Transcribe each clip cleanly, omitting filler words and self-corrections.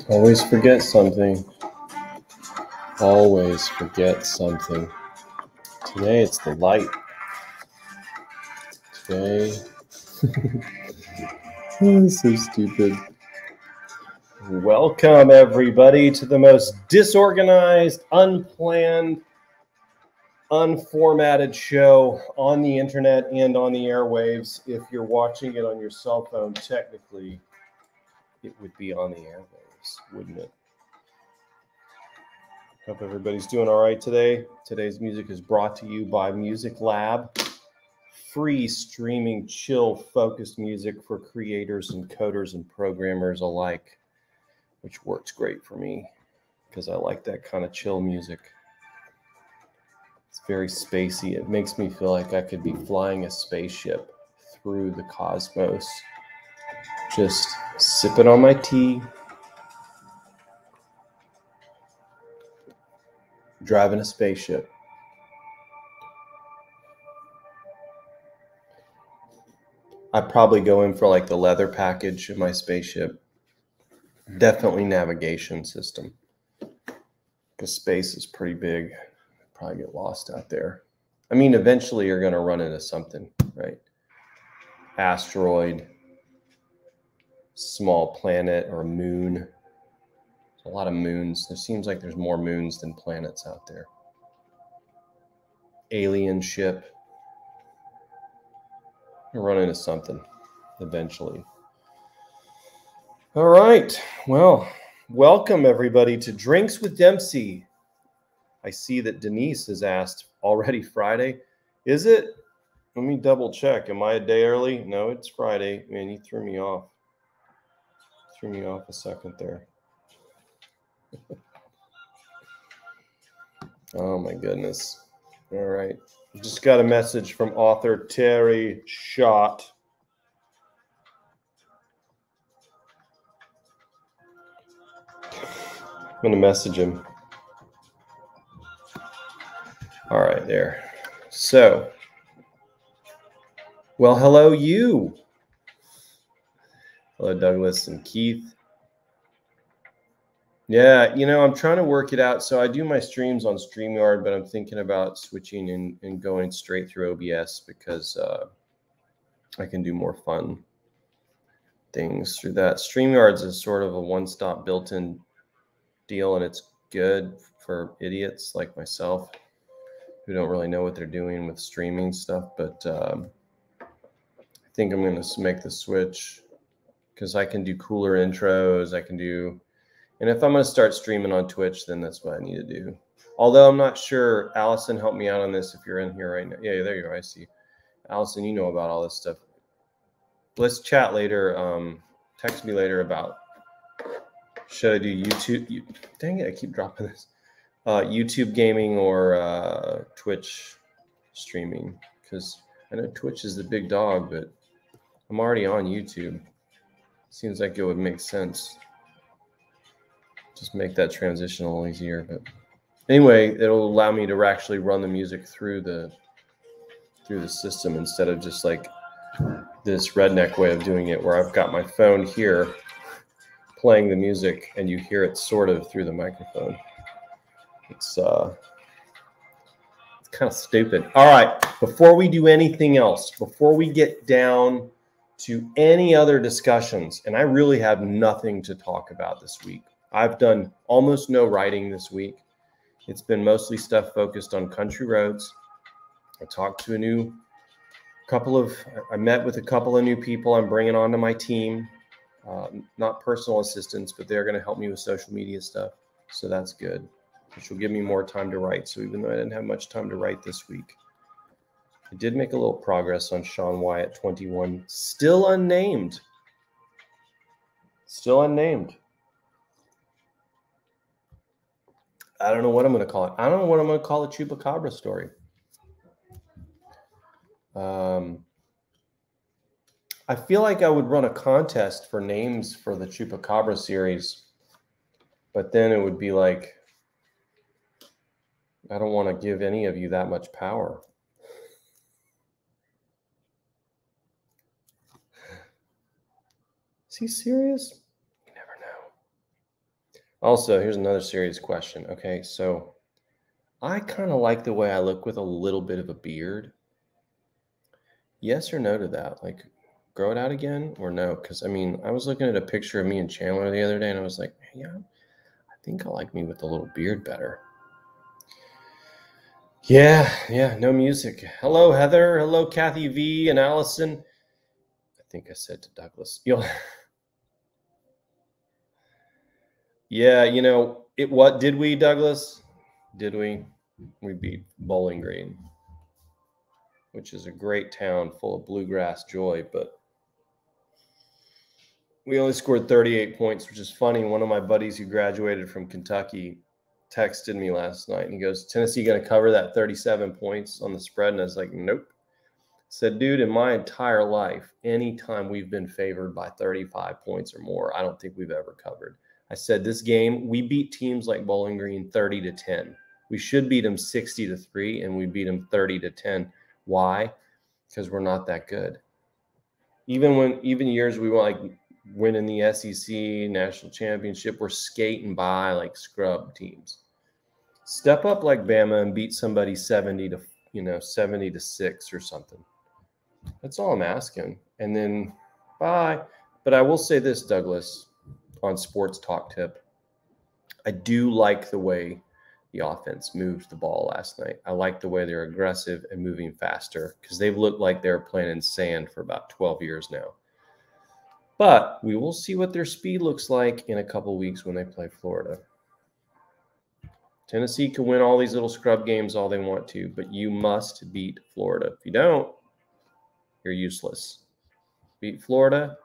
Always forget something. Always forget something. Today it's the light. Today. Oh, so stupid. Welcome, everybody, to the most disorganized, unplanned, unformatted show on the internet and on the airwaves. If you're watching it on your cell phone, technically, it would be on the airwaves, wouldn't it? Hope everybody's doing all right today. Today's music is brought to you by Music Lab. Free streaming, chill, focused music for creators and coders and programmers alike, which works great for me because I like that kind of chill music. It's very spacey. It makes me feel like I could be flying a spaceship through the cosmos, just sipping on my tea, driving a spaceship. I'd probably go in for like the leather package of my spaceship. Definitely navigation system, because space is pretty big. Probably get lost out there. I mean, eventually you're going to run into something, right? Asteroid, small planet, or a moon. There's a lot of moons. There seems like there's more moons than planets out there. Alien ship. You'll run into something eventually. All right. Well, welcome everybody to Drinks with Dempsey. I see that Denise has asked already Friday. Is it? Let me double check. Am I a day early? No, it's Friday. Man, you threw me off. Threw me off a second there. Oh my goodness. All right. Just got a message from author Terry Schott. I'm going to message him. All right, there. So, well, hello, you. Hello, Douglas and Keith. Yeah, I'm trying to work it out. So I do my streams on StreamYard, but I'm thinking about switching and going straight through OBS because I can do more fun things through that. StreamYard's is sort of a one-stop built-in deal, and it's good for idiots like myself who don't really know what they're doing with streaming stuff. But I think I'm going to make the switch because I can do cooler intros. And if I'm going to start streaming on Twitch, then that's what I need to do. Although I'm not sure. Allison, help me out on this if you're in here right now. Yeah, there you go. I see. Allison, you know about all this stuff. Let's chat later. Text me later about should I do YouTube? Dang it, I keep dropping this. YouTube gaming or Twitch streaming, because I know Twitch is the big dog, but I'm already on YouTube. Seems like it would make sense. Just make that transition a little easier. But anyway, it'll allow me to actually run the music through the system instead of just like this redneck way of doing it where I've got my phone here playing the music and you hear it sort of through the microphone. It's kind of stupid. All right, before we do anything else, before we get down to any other discussions, and I really have nothing to talk about this week. I've done almost no writing this week. It's been mostly stuff focused on country roads. I talked to I met with a couple of new people I'm bringing onto my team. Not personal assistants, but they're going to help me with social media stuff. So that's good, which will give me more time to write. So even though I didn't have much time to write this week, I did make a little progress on Sean Wyatt 21, still unnamed. Still unnamed. I don't know what I'm going to call it. I don't know what I'm going to call the Chupacabra story. I feel like I would run a contest for names for the Chupacabra series, but then it would be like, I don't want to give any of you that much power. Is he serious? You never know. Also, here's another serious question. Okay, so I kind of like the way I look with a little bit of a beard. Yes or no to that? Like, grow it out again or no? Because I mean, I was looking at a picture of me and Chandler the other day, and I was like, yeah, I think I like me with a little beard better. Yeah, no music. Hello, Heather. Hello, Kathy V and Allison. I think I said to Douglas, yeah, what did we, Douglas? Did we? We beat Bowling Green, which is a great town full of bluegrass joy, but we only scored 38 points, which is funny. One of my buddies who graduated from Kentucky texted me last night, and he goes, Tennessee going to cover that 37 points on the spread? And I was like, nope. Said, dude, in my entire life, anytime we've been favored by 35 points or more, I don't think we've ever covered. I said, this game, we beat teams like Bowling Green 30-10. We should beat them 60-3, and we beat them 30-10. Why? Because we're not that good. Even years we were like winning the SEC national championship, we're skating by like scrub teams. Step up like Bama and beat somebody 70-6 or something. That's all I'm asking. And then bye. But I will say this, Douglas, on sports talk tip. I do like the way the offense moved the ball last night. I like the way they're aggressive and moving faster because they've looked like they're playing in sand for about 12 years now. But we will see what their speed looks like in a couple weeks when they play Florida. Tennessee can win all these little scrub games all they want to, but you must beat Florida. If you don't, you're useless. Beat Florida,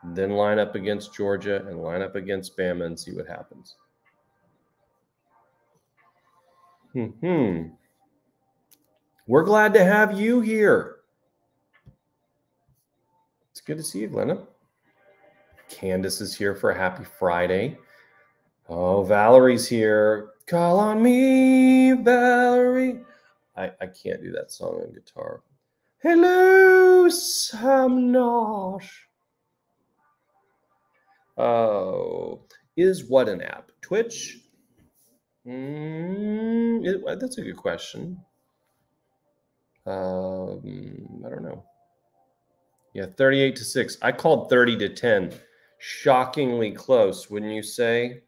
then line up against Georgia and line up against Bama and see what happens. We're glad to have you here. It's good to see you, Glenna. Candace is here for a happy Friday. Oh, Valerie's here. Call on me, Valerie. I can't do that song on guitar. Hello, Samnosh. Oh, is what an app? Twitch? That's a good question. I don't know. Yeah, 38-6. I called 30-10. Shockingly close, wouldn't you say?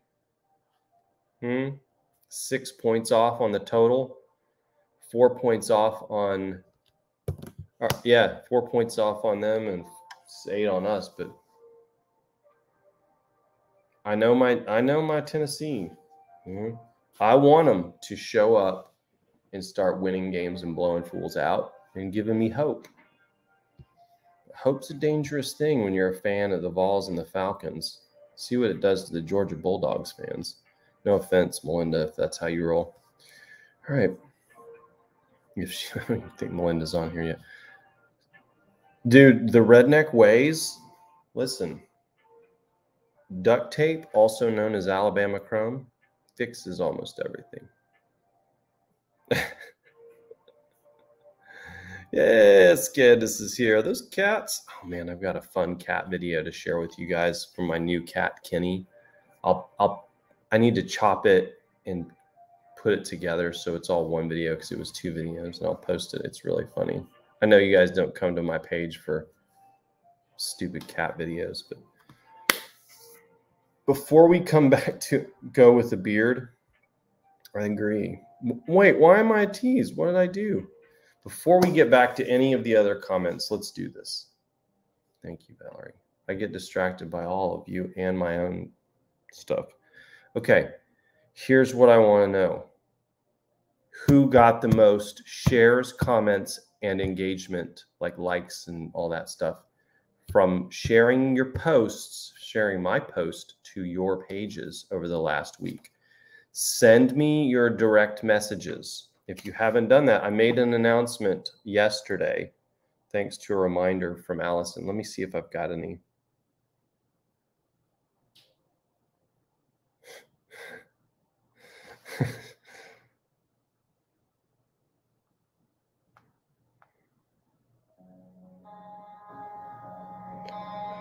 6 points off on the total. 4 points off on 4 points off on them and 8 on us, but I know my Tennessee. I want them to show up and start winning games and blowing fools out and giving me hope. Hope's a dangerous thing when you're a fan of the Vols and the Falcons. See what it does to the Georgia Bulldogs fans. No offense, Melinda, if that's how you roll. All right. I don't think Melinda's on here yet. Dude, the redneck ways, listen, duct tape, also known as Alabama Chrome, fixes almost everything. Yes, Candace is here. Are those cats? Oh man, I've got a fun cat video to share with you guys from my new cat, Kenny. I need to chop it and put it together so it's all one video because it was 2 videos, and I'll post it. It's really funny. I know you guys don't come to my page for stupid cat videos, but before we come back to go with the beard, I agree. Wait, why am I a tease? What did I do? Before we get back to any of the other comments, let's do this. Thank you, Valerie. I get distracted by all of you and my own stuff. Okay, here's what I want to know. Who got the most shares, comments, and engagement, like likes and all that stuff, from sharing your posts, sharing my post to your pages over the last week? Send me your direct messages. If you haven't done that, I made an announcement yesterday, thanks to a reminder from Allison. Let me see if I've got any.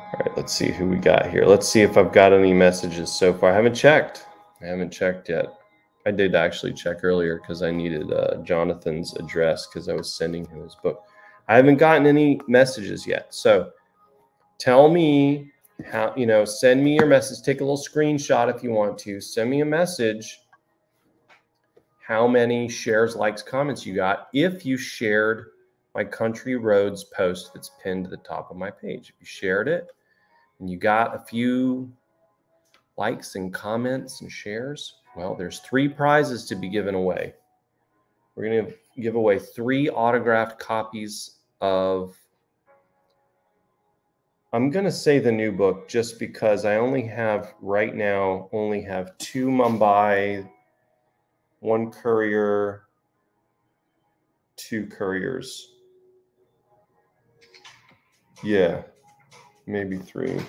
All right, let's see who we got here. Let's see if I've got any messages so far. I haven't checked. I haven't checked yet. I did actually check earlier because I needed Jonathan's address because I was sending him his book. I haven't gotten any messages yet. So tell me how, send me your message. Take a little screenshot if you want to. Send me a message. How many shares, likes, comments you got if you shared my Country Roads post that's pinned to the top of my page. If you shared it and you got a few likes and comments and shares, well, there's 3 prizes to be given away. We're going to give away 3 autographed copies of, I'm going to say the new book just because I right now only have 2 Mumbai, 1 courier, 2 couriers. Yeah, maybe 3.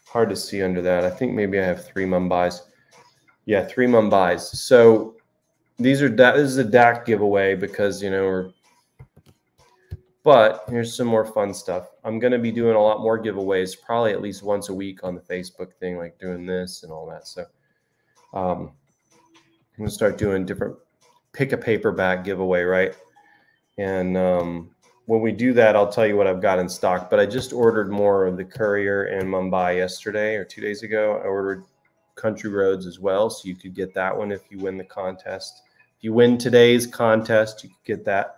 Hard to see under that. I think maybe I have 3 Mumbais. Yeah, 3 Mumbais. So this is a DAC giveaway because, but here's some more fun stuff. I'm going to be doing a lot more giveaways, probably at least once a week on the Facebook thing, like doing this and all that. So I'm going to start doing different, pick a paperback giveaway, right? And when we do that, I'll tell you what I've got in stock. But I just ordered more of the Courier and Mumbai yesterday or 2 days ago. I ordered Country Roads as well, so you could get that one if you win the contest. If you win today's contest, you could get that.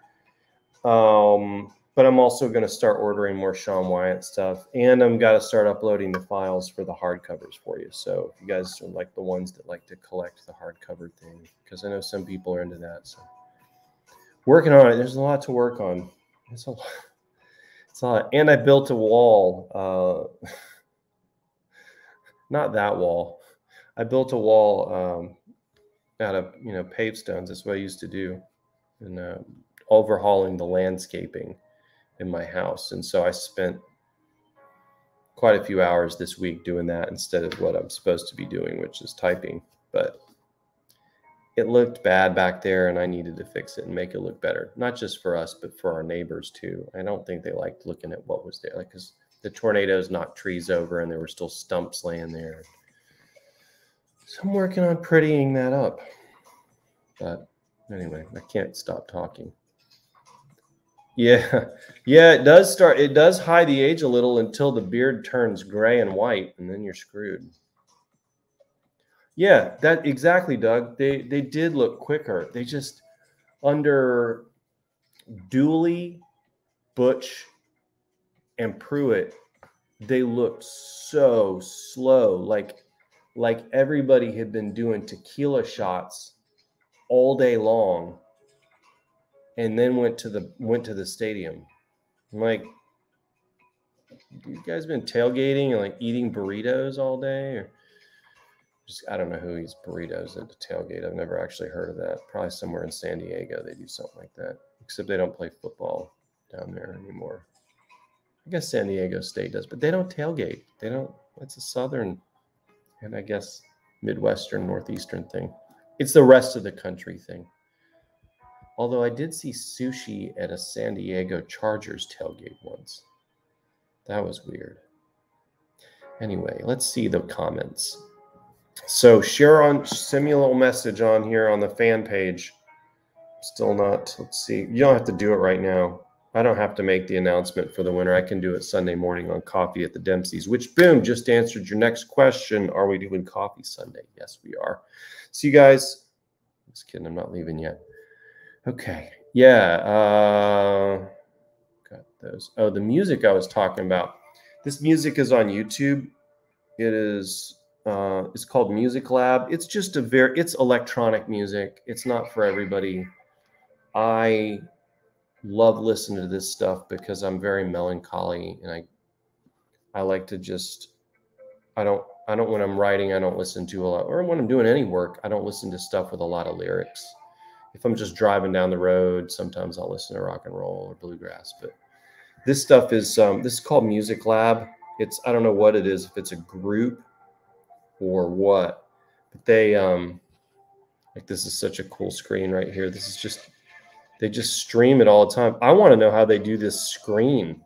But I'm also going to start ordering more Sean Wyatt stuff, and I'm got to start uploading the files for the hardcovers for you. So if you guys are like the ones that like to collect the hardcover thing, because I know some people are into that. So working on it. There's a lot to work on. It's a lot. And I built a wall. Not that wall. I built a wall out of paved stones. That's what I used to do, and overhauling the landscaping in my house. And so I spent quite a few hours this week doing that instead of what I'm supposed to be doing, which is typing. But it looked bad back there, and I needed to fix it and make it look better, not just for us, but for our neighbors too. I don't think they liked looking at what was there, because the tornadoes knocked trees over and there were still stumps laying there. So I'm working on prettying that up. But anyway, I can't stop talking. Yeah, it does hide the age a little until the beard turns gray and white, and then you're screwed. Yeah, that exactly, Doug. They did look quicker. They just, under Dooley, Butch, and Pruitt, they looked so slow, like everybody had been doing tequila shots all day long, and then went to the stadium. I'm like, you guys been tailgating and like eating burritos all day, or just, I don't know who eats burritos at the tailgate. I've never actually heard of that. Probably somewhere in San Diego they do something like that, except they don't play football down there anymore. I guess San Diego State does, but they don't tailgate. They don't. It's a southern and I guess Midwestern, Northeastern thing. It's the rest of the country thing. Although I did see sushi at a San Diego Chargers tailgate once. That was weird. Anyway, let's see the comments. So send me a little message on here on the fan page. Still not, let's see. You don't have to do it right now. I don't have to make the announcement for the winner. I can do it Sunday morning on Coffee at the Dempseys, which, boom, just answered your next question. Are we doing coffee Sunday? Yes, we are. See you guys. Just kidding. I'm not leaving yet. Okay. Yeah. Got those. Oh, the music I was talking about. This music is on YouTube. It is, it's called Music Lab. It's just it's electronic music. It's not for everybody. I love listening to this stuff because I'm very melancholy, and I like to just, I don't when I'm writing, I don't listen to a lot, or when I'm doing any work, I don't listen to stuff with a lot of lyrics. If I'm just driving down the road, sometimes I'll listen to rock and roll or bluegrass, but this stuff is, this is called Music Lab. I don't know what it is, if it's a group or what, but they, like, this is such a cool screen right here. This is just, they just stream it all the time. I want to know how they do this screen.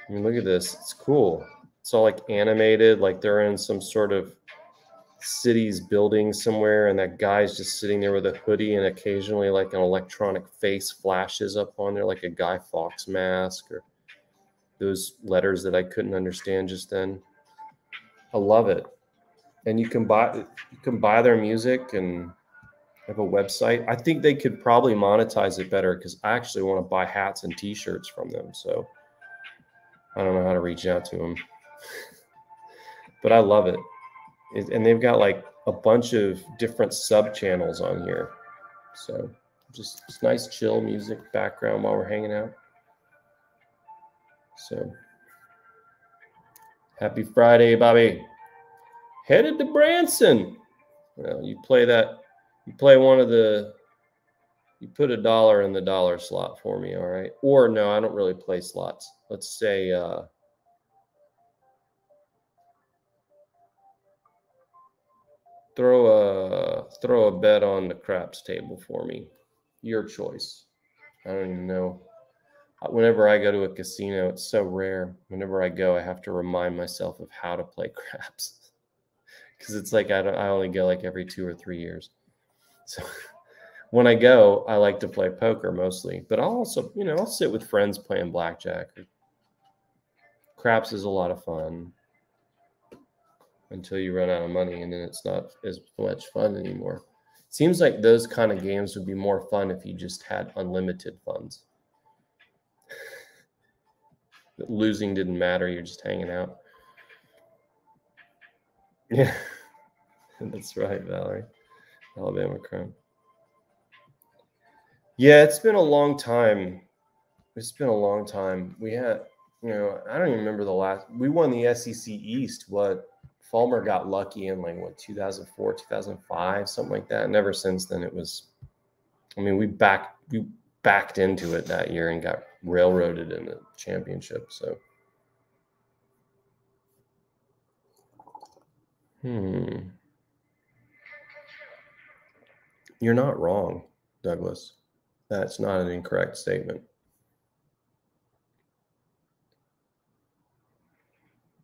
I mean, look at this. It's cool. It's all like animated, like they're in some sort of city's building somewhere, and that guy's just sitting there with a hoodie, and occasionally like an electronic face flashes up on there, like a Guy Fawkes mask, or those letters that I couldn't understand just then. I love it. And you can buy their music and have a website. I think they could probably monetize it better, because I actually want to buy hats and t-shirts from them. So I don't know how to reach out to them, but I love it. And they've got like a bunch of different sub channels on here. So just nice chill music background while we're hanging out. So happy Friday, Bobby. Headed to Branson. Well, you play one of the, you put $1 in the dollar slot for me, all right? Or no, I don't really play slots. Let's say throw a bet on the craps table for me. Your choice. I don't even know. Whenever I go to a casino, it's so rare. Whenever I go, I have to remind myself of how to play craps, because it's like I only go like every 2 or 3 years. So when I go, I like to play poker mostly, but I'll also, I'll sit with friends playing blackjack. Craps is a lot of fun until you run out of money, and then it's not as much fun anymore. Seems like those kind of games would be more fun if you just had unlimited funds. Losing didn't matter. You're just hanging out. Yeah, that's right, Valerie. Alabama crime. Yeah, it's been a long time. It's been a long time. We had, I don't even remember the last. We won the SEC East. Fulmer got lucky in 2004, 2005, something like that. And ever since then, it was. I mean, we backed into it that year and got railroaded in the championship. So. You're not wrong, Douglas. That's not an incorrect statement.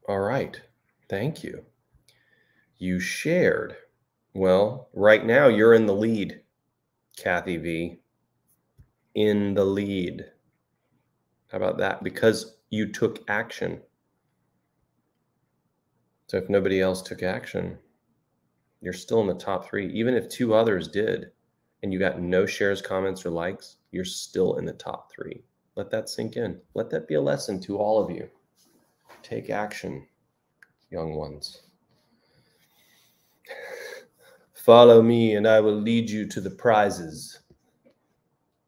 All right. Thank you. You shared. Well, right now you're in the lead, Kathy V. In the lead. How about that? Because you took action. So if nobody else took action, you're still in the top 3. Even if 2 others did, and you got no shares, comments, or likes, you're still in the top 3. Let that sink in. Let that be a lesson to all of you. Take action, young ones. Follow me, and I will lead you to the prizes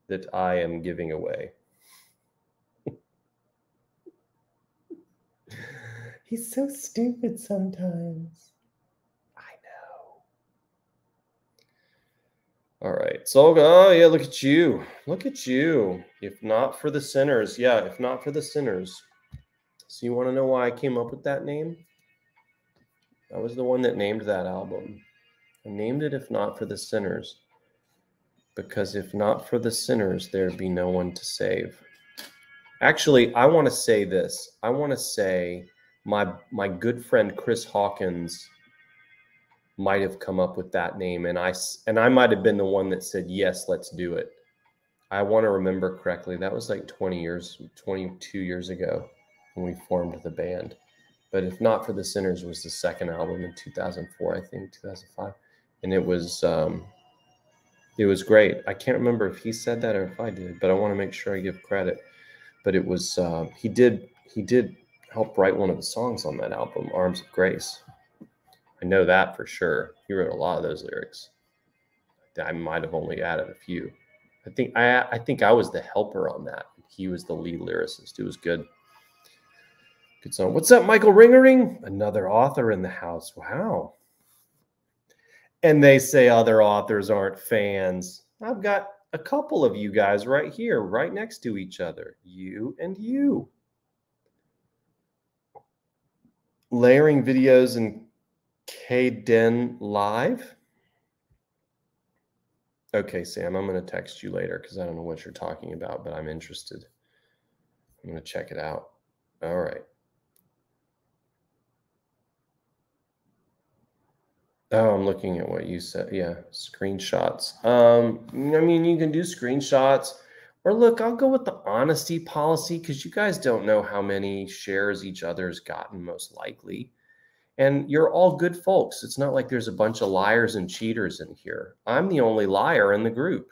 that I am giving away. He's so stupid sometimes. I know. All right. So, oh, yeah, look at you. Look at you. If not for the sinners. Yeah, if not for the sinners. So you want to know why I came up with that name? I was the one that named that album. I named it If Not for the Sinners, because if not for the sinners, there'd be no one to save. Actually, I want to say this. I want to say my good friend Chris Hawkins might have come up with that name, and I might have been the one that said, yes, let's do it. I want to remember correctly. That was like 22 years ago when we formed the band. But If Not for the Sinners was the second album in 2004, I think, 2005. And it was great. I can't remember if he said that or if I did, but I want to make sure I give credit. But it was, he did help write one of the songs on that album, Arms of Grace. I know that for sure. He wrote a lot of those lyrics. I might have only added a few. I think I was the helper on that. He was the lead lyricist. It was good. Good song. What's up, Michael Ringering? Another author in the house. Wow. And they say other authors aren't fans. I've got a couple of you guys right here, right next to each other. You and you. Layering videos in KDen Live. Okay, Sam, I'm going to text you later because I don't know what you're talking about, but I'm interested. I'm going to check it out. All right. Oh, I'm looking at what you said. Yeah, screenshots. I mean, you can do screenshots, or look, I'll go with the honesty policy because you guys don't know how many shares each other's gotten, most likely. And you're all good folks. It's not like there's a bunch of liars and cheaters in here. I'm the only liar in the group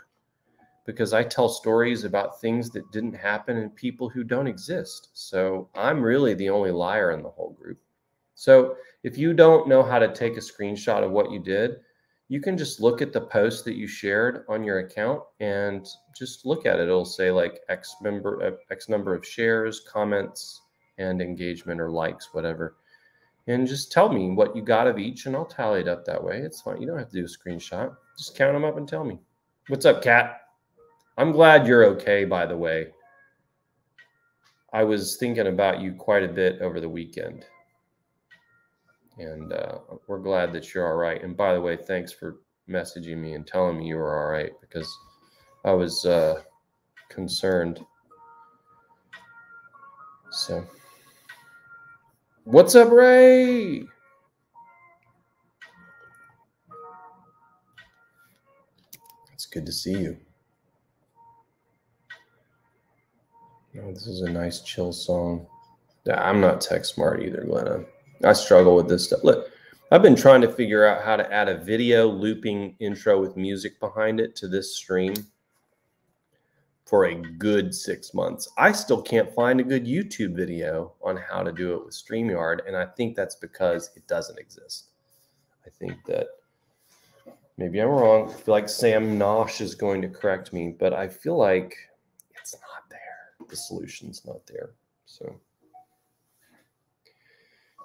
because I tell stories about things that didn't happen and people who don't exist. So I'm really the only liar in the whole group. So if you don't know how to take a screenshot of what you did, you can just look at the post that you shared on your account and just look at it. It'll say like X number of shares, comments, and engagement or likes, whatever. And just tell me what you got of each, and I'll tally it up that way. It's fine. You don't have to do a screenshot. Just count them up and tell me. What's up, Kat? I'm glad you're okay, by the way. I was thinking about you quite a bit over the weekend. And we're glad that you're all right. And by the way, thanks for messaging me and telling me you were all right, because I was concerned. So, what's up, Ray? It's good to see you. Oh, this is a nice chill song. I'm not tech smart either, Glenna. I struggle with this stuff. Look, I've been trying to figure out how to add a video looping intro with music behind it to this stream for a good 6 months. I still can't find a good YouTube video on how to do it with StreamYard, and I think that's because it doesn't exist. I think that maybe I'm wrong. I feel like Sam Nosh is going to correct me, but I feel like it's not there. The solution's not there. So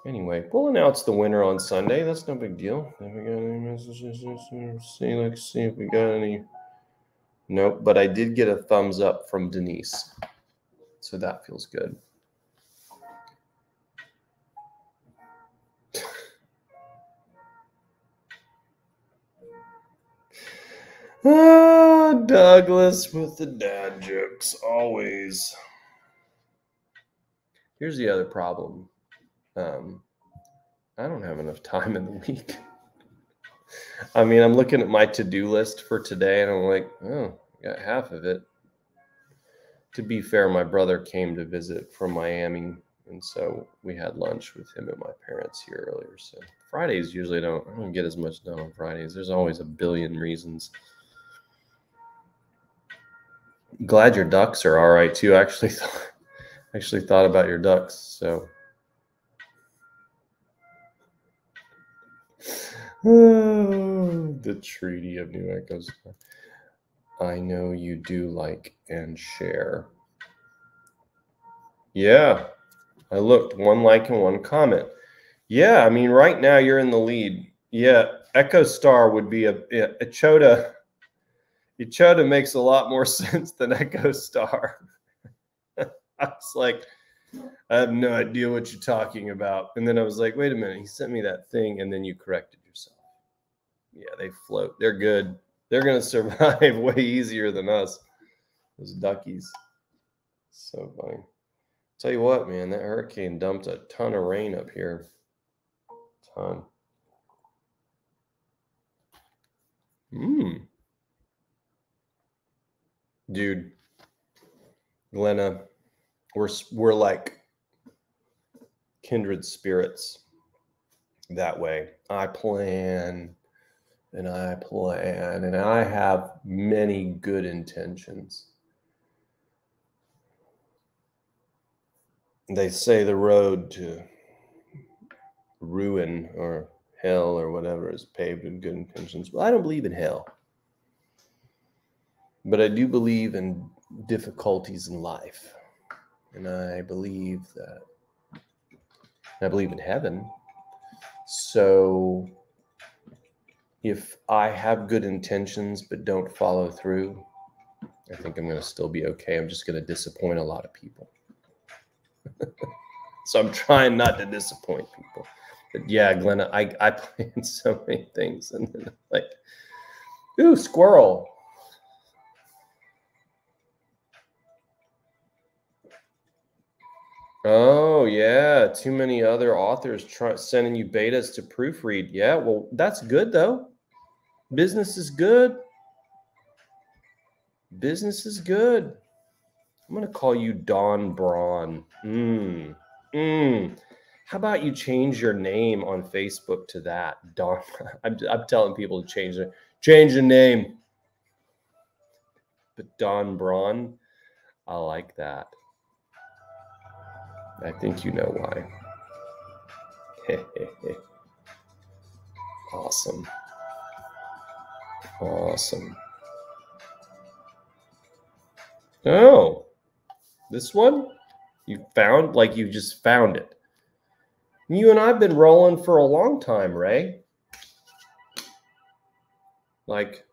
anyway, we'll announce the winner on Sunday. That's no big deal. Have we got any messages? Let's see if we got any. Nope, but I did get a thumbs up from Denise. So that feels good. Douglas with the dad jokes, always. Here's the other problem. I don't have enough time in the week. I mean, I'm looking at my to-do list for today, and I'm like, oh, I got half of it. To be fair, my brother came to visit from Miami, and so we had lunch with him and my parents here earlier. So Fridays usually I don't get as much done on Fridays. There's always a billion reasons. Glad your ducks are all right too. I actually thought about your ducks. So the Treaty of New Echoes. I know you do like and share. Yeah, I looked, 1 like and 1 comment. Yeah, I mean, right now you're in the lead. Yeah, Echo Star would be a Ichota. Ichota makes a lot more sense than Echo Star. I was like, I have no idea what you're talking about. And then I was like, wait a minute, he sent me that thing, and then you corrected yourself. Yeah, they float. They're good. They're going to survive way easier than us. Those duckies. So funny. Tell you what, man, that hurricane dumped a ton of rain up here. Ton. Dude, Glenna, we're like kindred spirits that way. I plan and I plan and I have many good intentions. They say the road to ruin or hell or whatever is paved with good intentions. Well, I don't believe in hell. But I do believe in difficulties in life. And I believe in heaven. So if I have good intentions but don't follow through, I think I'm going to still be okay. I'm just going to disappoint a lot of people. So I'm trying not to disappoint people. But yeah, Glenna, I plan so many things. And then I'm like, ooh, squirrel. Oh, Oh, yeah. Too many other authors sending you betas to proofread. Yeah, well, that's good, though. Business is good. Business is good. I'm going to call you Don Braun. How about you change your name on Facebook to that? Don. I'm telling people to change the name. But Don Braun, I like that. I think you know why. Awesome. Awesome. Oh, this one? You found, like you just found it. You and I've been rolling for a long time, Ray. Like,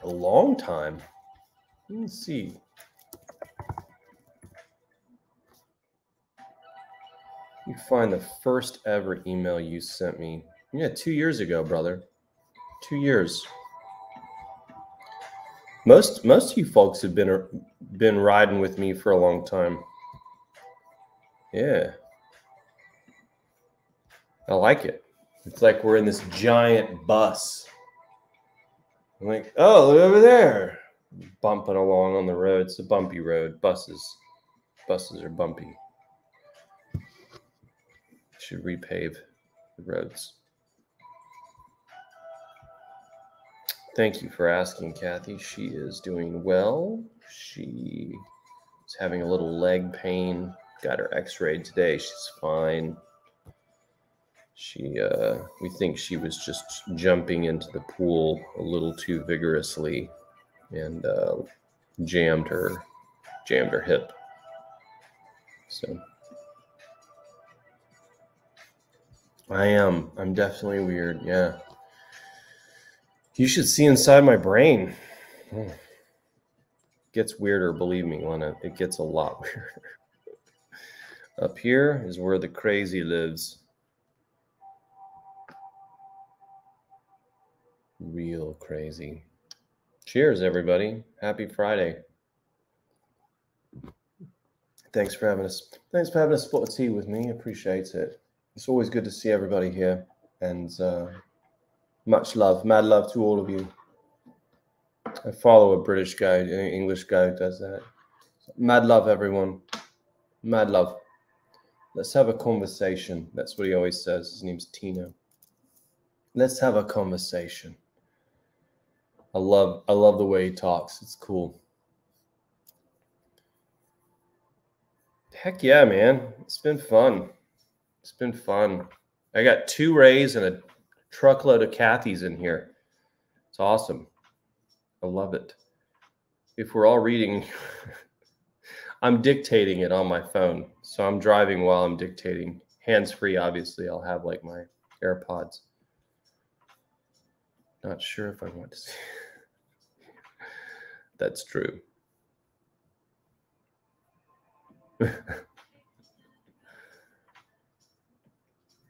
a long time. Let's see. You find the first ever email you sent me. Yeah, 2 years ago, brother. 2 years. Most of you folks have been riding with me for a long time. Yeah. I like it. It's like we're in this giant bus. I'm like, oh, look over there. Bumping along on the road. It's a bumpy road. Buses are bumpy. Should repave the roads. Thank you for asking, Kathy. She is doing well. She is having a little leg pain. Got her x-rayed today. She's fine. We think she was just jumping into the pool a little too vigorously and jammed her hip. So I'm definitely weird. Yeah. You should see inside my brain. It gets weirder, believe me, Lena. It gets a lot weirder. Up here is where the crazy lives. Real crazy. Cheers, everybody. Happy Friday. Thanks for having a spot of tea with me. Appreciate it. It's always good to see everybody here. And much love, mad love to all of you. I follow a British guy, an English guy who does that. Mad love, everyone. Mad love. Let's have a conversation. That's what he always says. His name's Tino. Let's have a conversation. I love the way he talks. It's cool. Heck yeah, man. It's been fun. It's been fun. I got 2 Rays and a truckload of Kathys in here. It's awesome. I love it. If we're all reading, I'm dictating it on my phone. So I'm driving while I'm dictating. Hands-free, obviously. I'll have like my AirPods. Not sure if I want to see. That's true.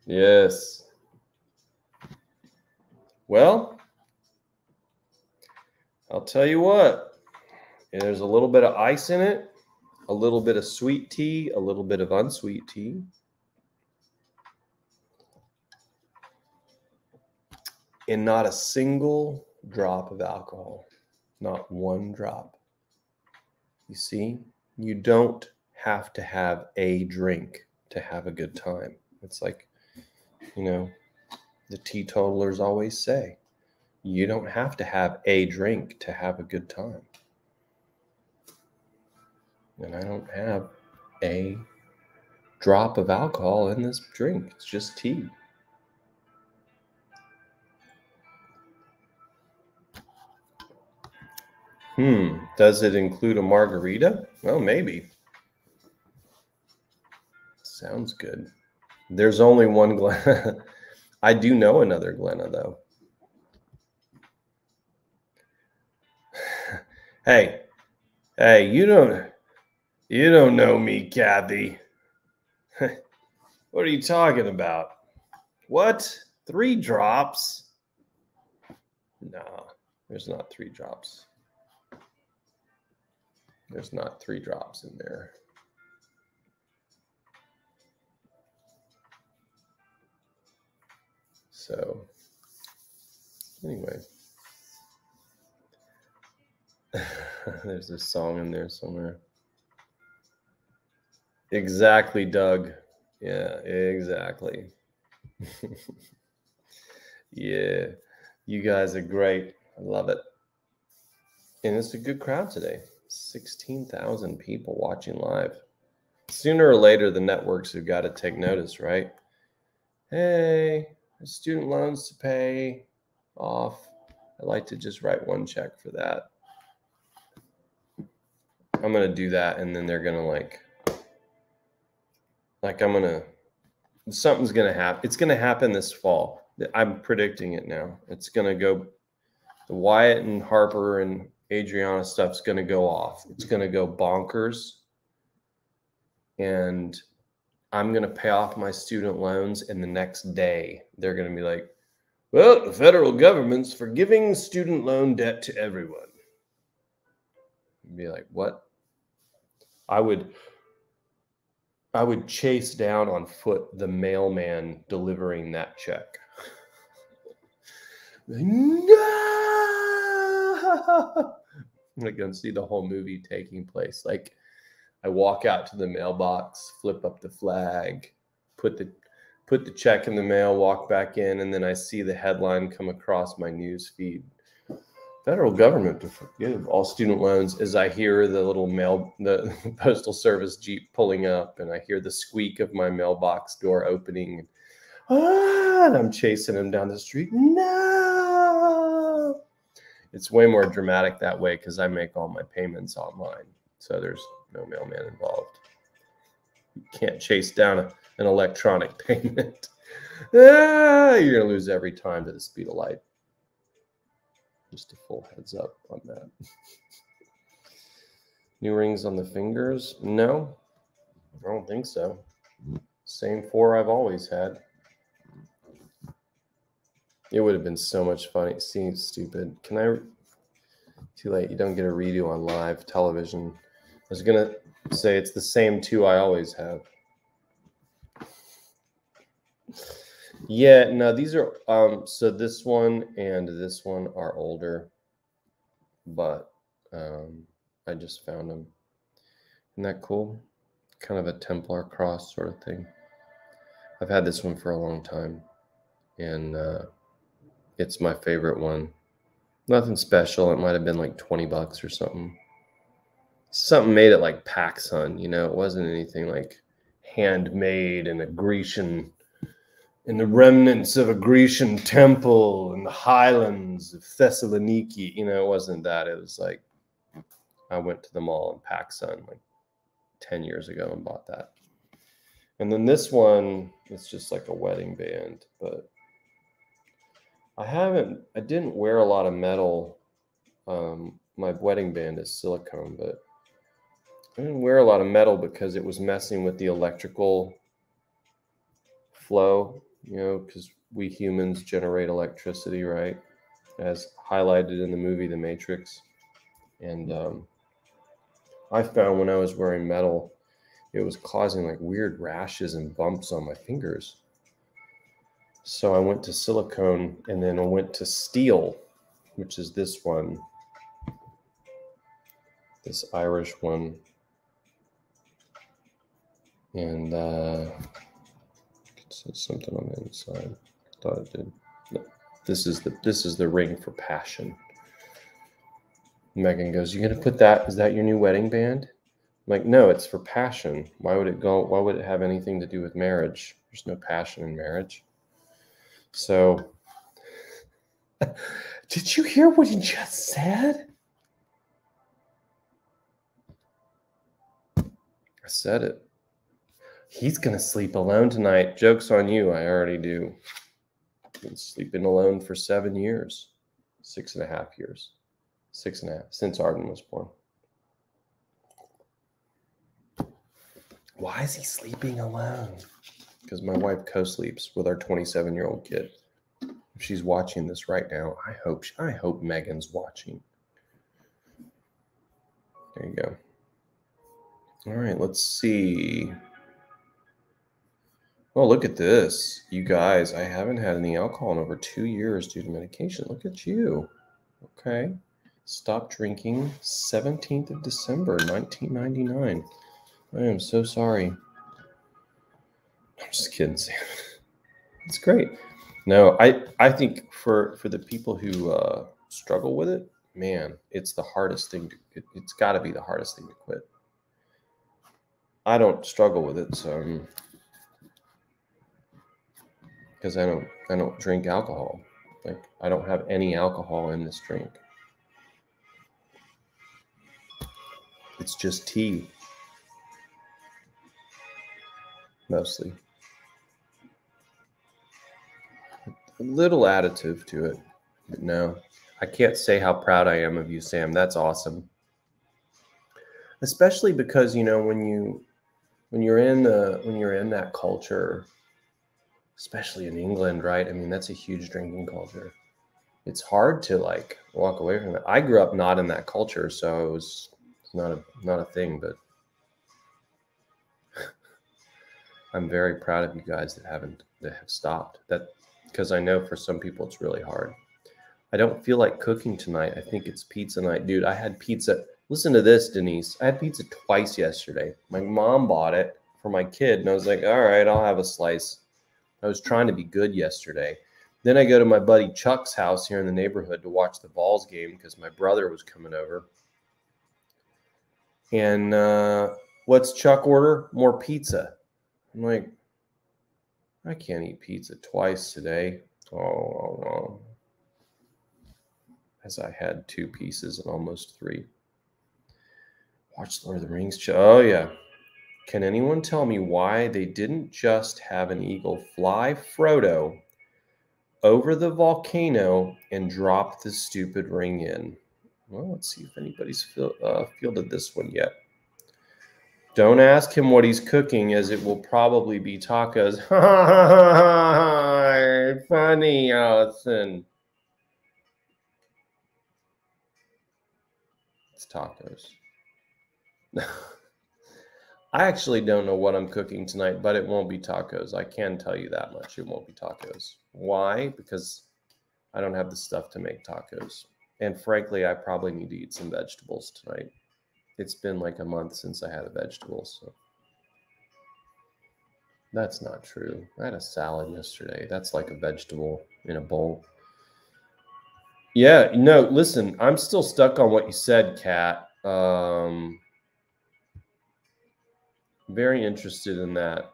Yes. Well, I'll tell you what. There's a little bit of ice in it, a little bit of sweet tea, a little bit of unsweet tea. And not a single drop of alcohol. Not one drop. You see, you don't have to have a drink to have a good time. It's like, the teetotalers always say, you don't have to have a drink to have a good time. And I don't have a drop of alcohol in this drink. It's just tea. Does it include a margarita? Well, maybe. Sounds good. There's only one Glenna. I do know another Glenna, though. Hey, you don't know me, Kathy. What are you talking about? What? 3 drops? No, there's not 3 drops. There's not 3 drops in there. So anyway, there's this song in there somewhere. Exactly, Doug. Yeah, exactly. Yeah, you guys are great. I love it. And it's a good crowd today. 16,000 people watching live. Sooner or later, the networks have got to take notice, right? Hey, there's student loans to pay off. I'd like to just write one check for that. I'm going to do that, and then they're going to something's going to happen. It's going to happen this fall. I'm predicting it now. It's going to go, the Wyatt and Harper and Adriana stuff's going to go off. It's going to go bonkers. And I'm going to pay off my student loans, and the next day they're going to be like, well, the federal government's forgiving student loan debt to everyone. I'd be like, what? I would chase down on foot the mailman delivering that check. No! I'm going to see the whole movie taking place. Like, I walk out to the mailbox, flip up the flag, put the check in the mail, walk back in, and then I see the headline come across my news feed. Federal government to forgive all student loans, as I hear the postal service Jeep pulling up, and I hear the squeak of my mailbox door opening. And I'm chasing him down the street. No! It's way more dramatic that way because I make all my payments online. So there's no mailman involved. You can't chase down an electronic payment. You're going to lose every time to the speed of light. Just a full heads up on that. New rings on the fingers? No, I don't think so. Same 4 I've always had. It would have been so much fun. It seems stupid. Too late. You don't get a redo on live television. I was going to say it's the same 2 I always have. Yeah, no, these are, so this one and this one are older, but I just found them. Isn't that cool? Kind of a Templar cross sort of thing. I've had this one for a long time, and it's my favorite one. Nothing special. It might have been like $20 or something. Something made it like PacSun, it wasn't anything like handmade in a Grecian, in the remnants of a Grecian temple in the highlands of Thessaloniki. It wasn't that. It was like, I went to the mall in PacSun like 10 years ago and bought that. And then this one, it's just like a wedding band, but I didn't wear a lot of metal. My wedding band is silicone, but I didn't wear a lot of metal because it was messing with the electrical flow, because we humans generate electricity, right? As highlighted in the movie The Matrix. And I found when I was wearing metal, it was causing like weird rashes and bumps on my fingers. So I went to silicone, and then I went to steel, which is this one, this Irish one. And it says something on the inside. I thought it did. No, this is the ring for passion. Megan goes, "You gonna put that? Is that your new wedding band?" I'm like, no, it's for passion. Why would it have anything to do with marriage? There's no passion in marriage. So, did you hear what he just said? I said it. He's going to sleep alone tonight. Joke's on you. I already do. I've been sleeping alone for 7 years. 6.5 years. 6.5, since Arden was born. Why is he sleeping alone? Because my wife co-sleeps with our 27-year-old kid. If she's watching this right now, I hope Megan's watching. There you go. All right, let's see. Oh, look at this. You guys, I haven't had any alcohol in over 2 years due to medication. Look at you. Okay. Stop drinking 17th of December, 1999. I am so sorry. I'm just kidding, Sam. It's great. No, I think for the people who struggle with it, man, it's the hardest thing. It's got to be the hardest thing to quit. I don't struggle with it, so because I don't drink alcohol. Like I don't have any alcohol in this drink. It's just tea, mostly. A little additive to it, but no. I can't say how proud I am of you, Sam. That's awesome. Especially because, you know, when you're in that culture, especially in England, right? I mean, that's a huge drinking culture. It's hard to like walk away from it. I grew up not in that culture, so it's not a thing, but I'm very proud of you guys that have stopped. That because I know for some people it's really hard. I don't feel like cooking tonight. I think it's pizza night. Dude, I had pizza. Listen to this, Denise. I had pizza twice yesterday. My mom bought it for my kid, and I was like, all right, I'll have a slice. I was trying to be good yesterday. Then I go to my buddy Chuck's house here in the neighborhood to watch the Vols game because my brother was coming over. And what's Chuck order? More pizza. I'm like, I can't eat pizza twice today. Oh. As I had 2 pieces and almost 3. Watch Lord of the Rings. Oh, yeah. Can anyone tell me why they didn't just have an eagle fly Frodo over the volcano and drop the stupid ring in? Well, let's see if anybody's fielded this one yet. Don't ask him what he's cooking, as it will probably be tacos. Funny, Allison. It's tacos. I actually don't know what I'm cooking tonight, but it won't be tacos. I can tell you that much. It won't be tacos. Why? Because I don't have the stuff to make tacos. And frankly, I probably need to eat some vegetables tonight. It's been like a month since I had a vegetable, so that's not true. I had a salad yesterday. That's like a vegetable in a bowl. Yeah, no, listen, I'm still stuck on what you said, Kat. Very interested in that.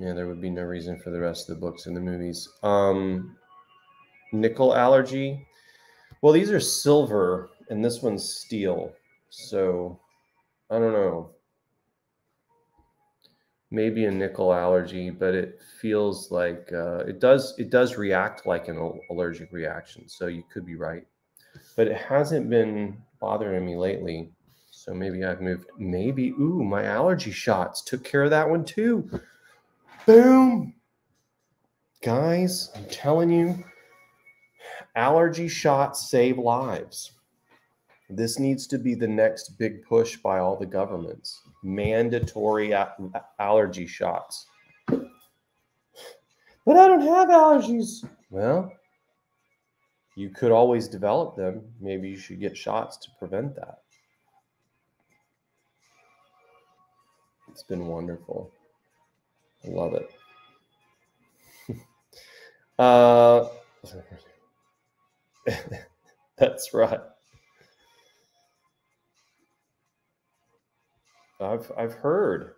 Yeah, there would be no reason for the rest of the books and the movies. Nickel allergy. Well, these are silver, and this one's steel. So, I don't know. Maybe a nickel allergy, but it feels like it does react like an allergic reaction. So you could be right, but it hasn't been bothering me lately. So maybe I've moved. Maybe, ooh, my allergy shots took care of that one too. Boom. Guys, I'm telling you, allergy shots save lives. This needs to be the next big push by all the governments. Mandatory allergy shots. But I don't have allergies. Well, you could always develop them. Maybe you should get shots to prevent that. It's been wonderful. I love it. That's right. I've heard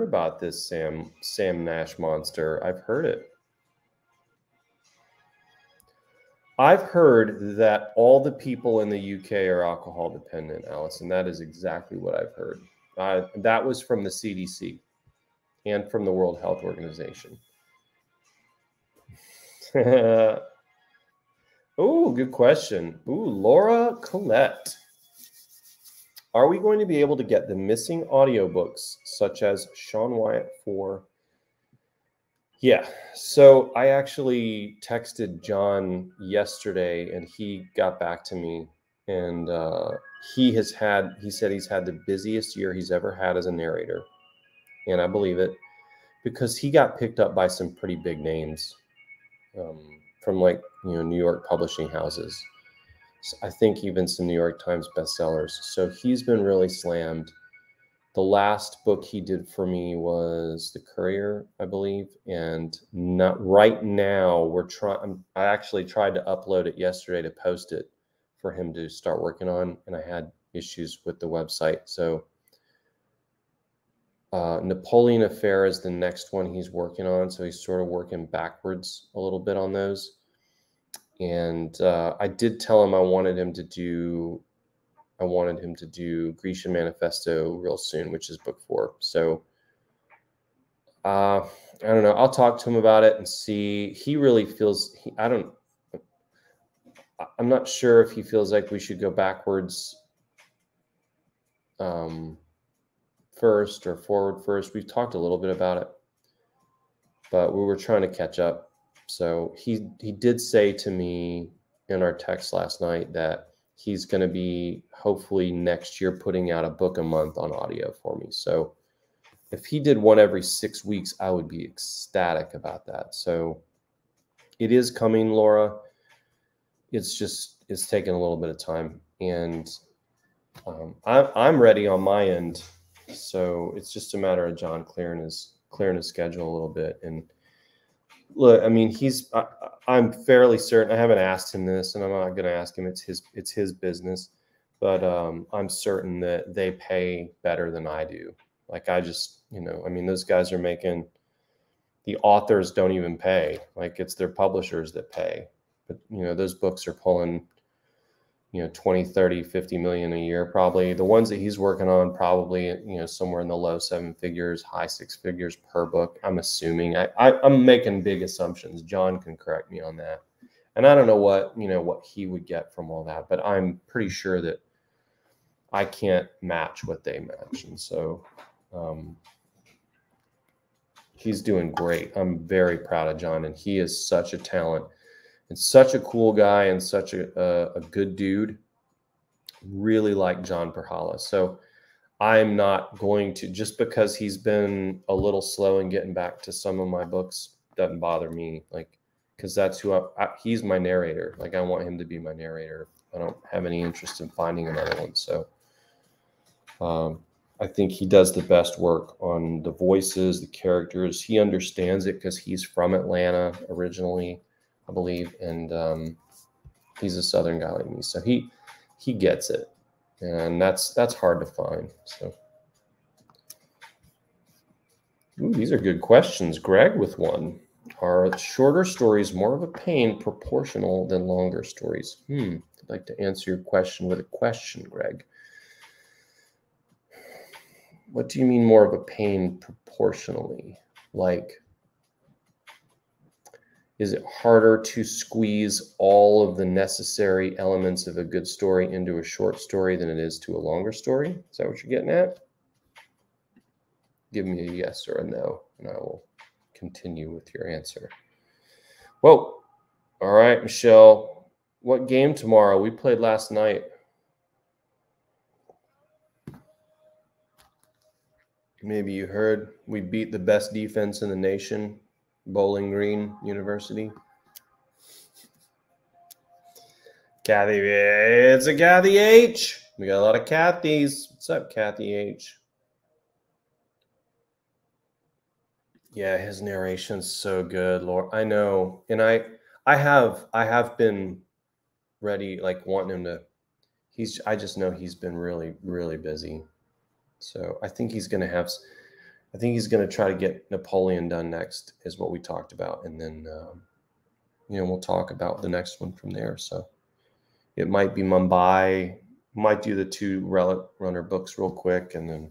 about this Sam Nash monster. I've heard it. I've heard that all the people in the UK are alcohol dependent, Allison. That is exactly what I've heard. That was from the CDC and from the World Health Organization. Oh, good question. Ooh, Laura Collette. Are we going to be able to get the missing audiobooks, such as Sean Wyatt 4? Yeah, so I actually texted John yesterday, and he got back to me And he said he's had the busiest year he's ever had as a narrator. And I believe it, because he got picked up by some pretty big names from, like, New York publishing houses. So I think even some New York Times bestsellers. So he's been really slammed. The last book he did for me was The Courier, I believe. And not right now, I actually tried to upload it yesterday to post it for him to start working on, and I had issues with the website. So Napoleon Affair is the next one he's working on. So he's sort of working backwards a little bit on those. And I did tell him I wanted him to do Grecian Manifesto real soon, which is book 4. So I don't know. I'll talk to him about it and see. He really feels, I'm not sure if he feels like we should go backwards first or forward first. We've talked a little bit about it, but we were trying to catch up. So he did say to me in our text last night that he's going to be, hopefully next year, putting out a book a month on audio for me. So if he did one every 6 weeks, I would be ecstatic about that. So it is coming, Laura. It's taking a little bit of time, and I'm ready on my end. So it's just a matter of John clearing his schedule a little bit. And look, I mean, I'm fairly certain, I haven't asked him this, and I'm not going to ask him. It's his business, but I'm certain that they pay better than I do. Like, I just, I mean, those guys are making, the authors don't even pay. Like, it's their publishers that pay. But, those books are pulling, 20, 30, 50 million a year, probably. The ones that he's working on, probably, somewhere in the low 7 figures, high 6 figures per book. I'm assuming. I'm making big assumptions. John can correct me on that. And I don't know what he would get from all that, but I'm pretty sure that I can't match what they match. And so he's doing great. I'm very proud of John, and he is such a talent and such a cool guy and such a good dude. Really like John Perhala. So I'm not going to, just because he's been a little slow in getting back to some of my books, doesn't bother me. Like, because that's who he's my narrator. Like, I want him to be my narrator. I don't have any interest in finding another one. So I think he does the best work on the voices, the characters. He understands it because he's from Atlanta originally, I believe. And he's a Southern guy like me. So he gets it. And that's hard to find. So, these are good questions. Greg with one. Are shorter stories more of a pain proportional than longer stories? I'd like to answer your question with a question, Greg. What do you mean more of a pain proportionally? Like, is it harder to squeeze all of the necessary elements of a good story into a short story than it is to a longer story? Is that what you're getting at? Give me a yes or a no, and I will continue with your answer. Whoa. All right, Michelle. What game tomorrow? We played last night. Maybe you heard we beat the best defense in the nation, Bowling Green University. Kathy, it's a Kathy H. We got a lot of Kathys. What's up, Kathy H? Yeah, his narration's so good, Lord. I know, and I have been ready, like, wanting him to. I just know he's been really, really busy. So I think he's going to try to get Napoleon done next, is what we talked about, and then we'll talk about the next one from there. So it might be Mumbai. Might do the 2 Relic Runner books real quick, and then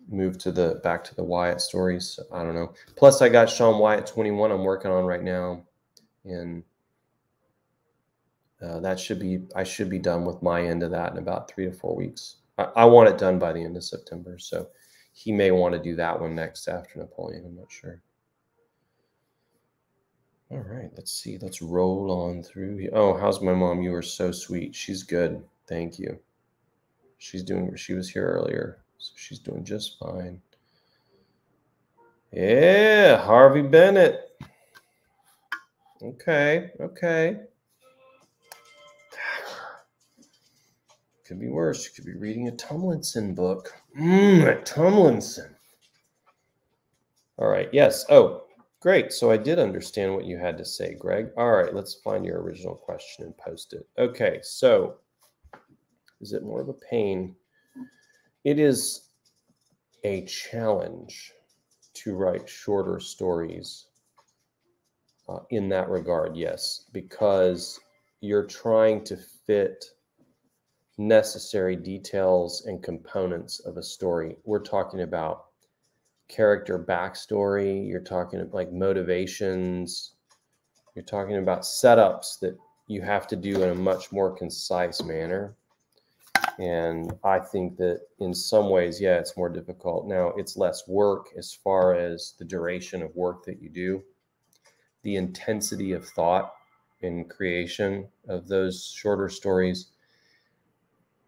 move back to the Wyatt stories. I don't know. Plus, I got Sean Wyatt 21 I'm working on right now, and I should be done with my end of that in about 3 to 4 weeks. I want it done by the end of September, so he may want to do that one next after Napoleon. I'm not sure. All right, let's see. Let's roll on through here. Oh, how's my mom? You are so sweet. She's good. Thank you. She was here earlier, so she's doing just fine. Yeah, Harvey Bennett. Okay. Could be worse. You could be reading a Tomlinson book. A Tomlinson. All right, yes. Oh, great. So I did understand what you had to say, Greg. All right, let's find your original question and post it. Okay, so is it more of a pain? It is a challenge to write shorter stories in that regard, yes, because you're trying to fit necessary details and components of a story. We're talking about character backstory, you're talking about like motivations, you're talking about setups that you have to do in a much more concise manner. And I think that in some ways, yeah, it's more difficult. Now, it's less work as far as the duration of work that you do. The intensity of thought in creation of those shorter stories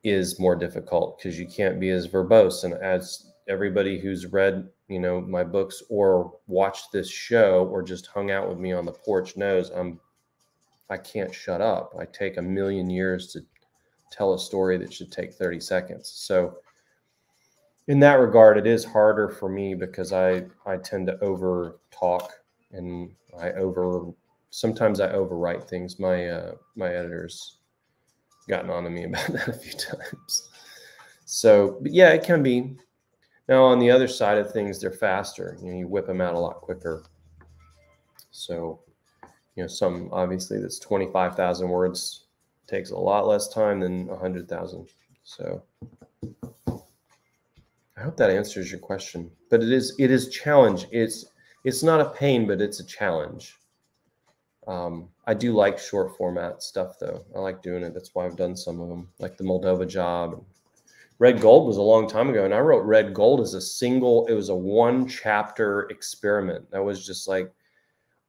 is more difficult because you can't be as verbose. And as everybody who's read, my books or watched this show or just hung out with me on the porch knows I can't shut up. I take a million years to tell a story that should take 30 seconds. So in that regard, it is harder for me because I tend to over talk and sometimes I overwrite things. My editor's gotten on to me about that a few times. So, but yeah, it can be. Now, on the other side of things, they're faster. You whip them out a lot quicker. So, some obviously that's 25,000 words takes a lot less time than 100,000. So, I hope that answers your question. But it is challenge. It's not a pain, but it's a challenge. I do like short format stuff, though. I like doing it. That's why I've done some of them, like the Moldova Job. Red Gold was a long time ago, and I wrote Red Gold as it was a 1-chapter experiment. That was just like,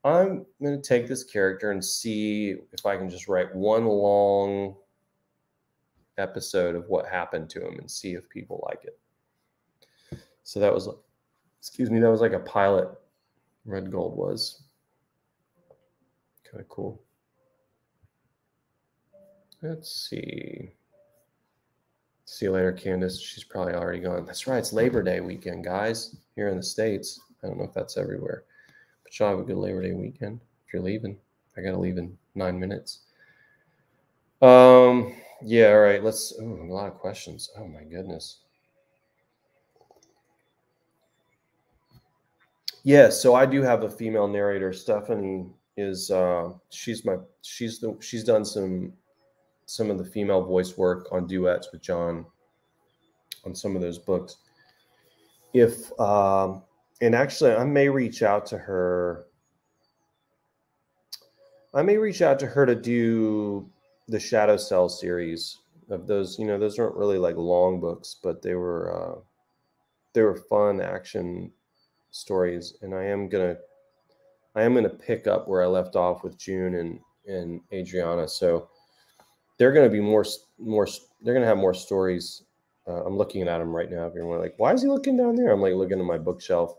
I'm going to take this character and see if I can just write one long episode of what happened to him and see if people like it. So that was like a pilot. Red Gold was kind of cool. Let's see. See you later, Candace. She's probably already gone. That's right. It's Labor Day weekend, guys, here in the States. I don't know if that's everywhere. But y'all have a good Labor Day weekend if you're leaving. I got to leave in 9 minutes. Yeah, all right. A lot of questions. Oh, my goodness. Yeah, so I do have a female narrator. Stephanie is she's done some of the female voice work on duets with John on some of those books. And actually I may reach out to her. To do the Shadow Cell series of those. Those aren't really like long books, but they were fun action stories. And I am gonna pick up where I left off with June and Adriana. So they're gonna be more. They're gonna have more stories. I'm looking at them right now. Everyone like, why is he looking down there? I'm like looking at my bookshelf.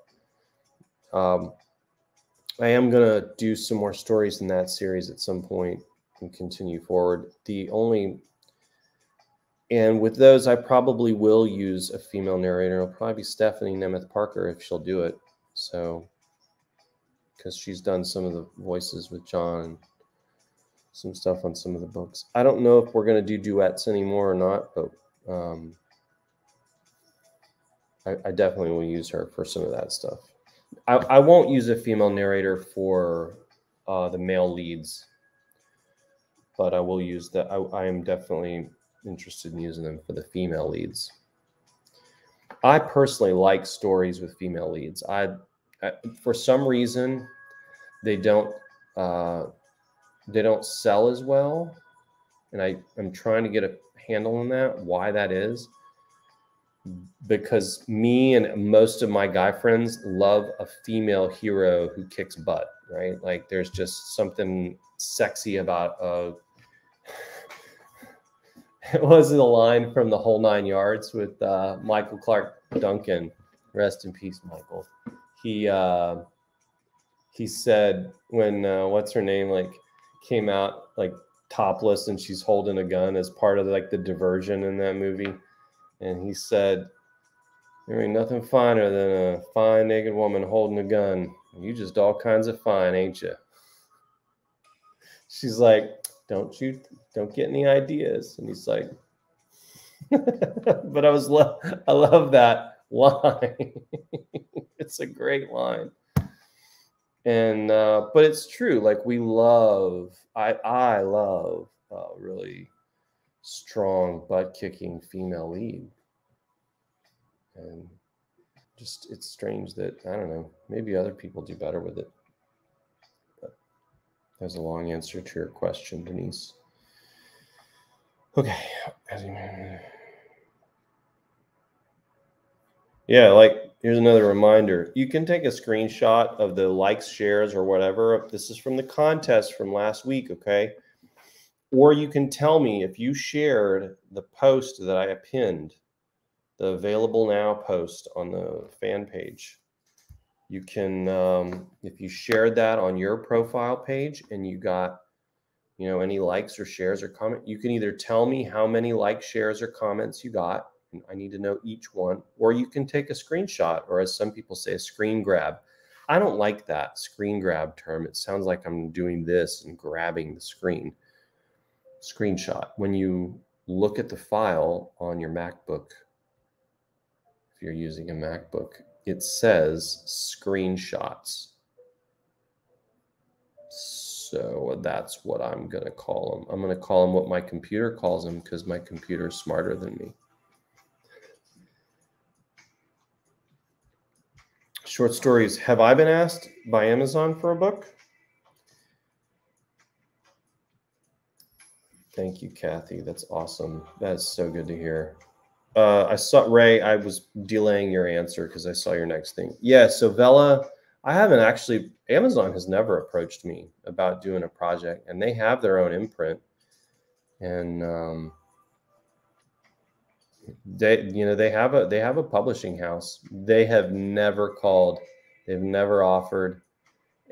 I am gonna do some more stories in that series at some point and continue forward. And with those, I probably will use a female narrator. It'll probably be Stephanie Nemeth Parker if she'll do it. So, because she's done some of the voices with John and some stuff on some of the books. I don't know if we're going to do duets anymore or not, but I definitely will use her for some of that stuff. I won't use a female narrator for the male leads, but I will use that. I am definitely interested in using them for the female leads. I personally like stories with female leads. For some reason, they don't sell as well, and I'm trying to get a handle on that, why that is. because me and most of my guy friends love a female hero who kicks butt, right? Like there's just something sexy about it was a line from The Whole Nine Yards with Michael Clark Duncan. Rest in peace, Michael. He said when what's her name like came out like topless and she's holding a gun as part of like the diversion in that movie, and he said, "There ain't nothing finer than a fine naked woman holding a gun. You just all kinds of fine, ain't you?" She's like, don't get any ideas," and he's like, but I love that line. It's a great line. And but it's true, like I love really strong butt kicking female lead. And just it's strange that I don't know, maybe other people do better with it. But there's a long answer to your question, Denise. Okay. Yeah, like here's another reminder. You can take a screenshot of the likes, shares, or whatever. This is from the contest from last week, okay? Or you can tell me if you shared the post that I pinned, the available now post on the fan page. You can, if you shared that on your profile page and you got, any likes or shares or comment, you can either tell me how many likes, shares, or comments you got. And I need to know each one, or you can take a screenshot, or as some people say, a screen grab. I don't like that screen grab term. It sounds like I'm doing this and grabbing the screen. Screenshot. When you look at the file on your MacBook, if you're using a MacBook, it says screenshots. So that's what I'm going to call them. I'm going to call them what my computer calls them because my computer is smarter than me. Short stories. Have I been asked by Amazon for a book? Thank you, Kathy. That's awesome. That's so good to hear. I saw, Ray, I was delaying your answer because I saw your next thing. Yeah, so Vella, I haven't actually, Amazon has never approached me about doing a project, and they have their own imprint. And they have a publishing house. They have never called, they've never offered,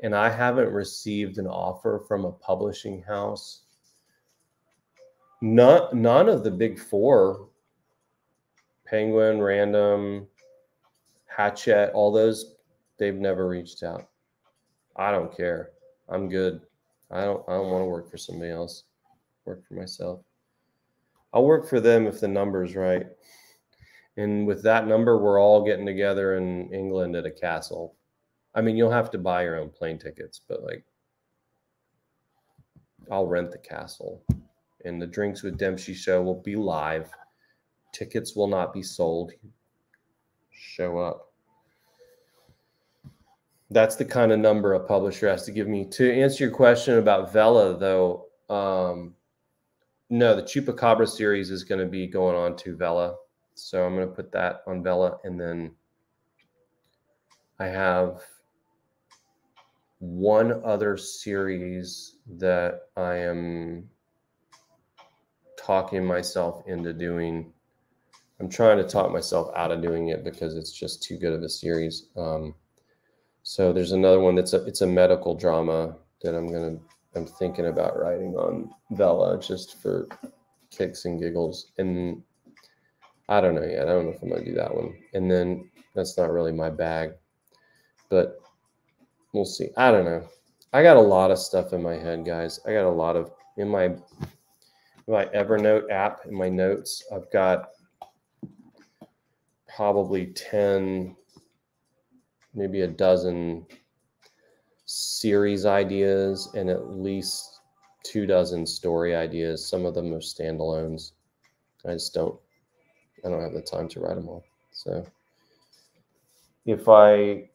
and I haven't received an offer from a publishing house. None of the big four, Penguin, Random, Hachette, all those, they've never reached out. I don't care. I'm good. I don't want to work for somebody else. Work for myself. I'll work for them if the number's right. And with that number, we're all getting together in England at a castle. I mean, you'll have to buy your own plane tickets, but like, I'll rent the castle. And the Drinks with Dempsey show will be live. Tickets will not be sold. Show up. That's the kind of number a publisher has to give me. To answer your question about Vella, though, no, the Chupacabra series is going to be going on to Vella. So I'm going to put that on Vella. And then I have one other series that I am talking myself into doing. I'm trying to talk myself out of doing it because it's just too good of a series. So there's another one it's a medical drama that I'm thinking about writing on Vella just for kicks and giggles. And I don't know yet. I don't know if I'm going to do that one. And then that's not really my bag, but we'll see. I don't know. I got a lot of stuff in my head, guys. I got a lot of in my Evernote app, in my notes, I've got probably 10, maybe a dozen series ideas and at least 24 story ideas. Some of them are standalones. I don't have the time to write them all. So if I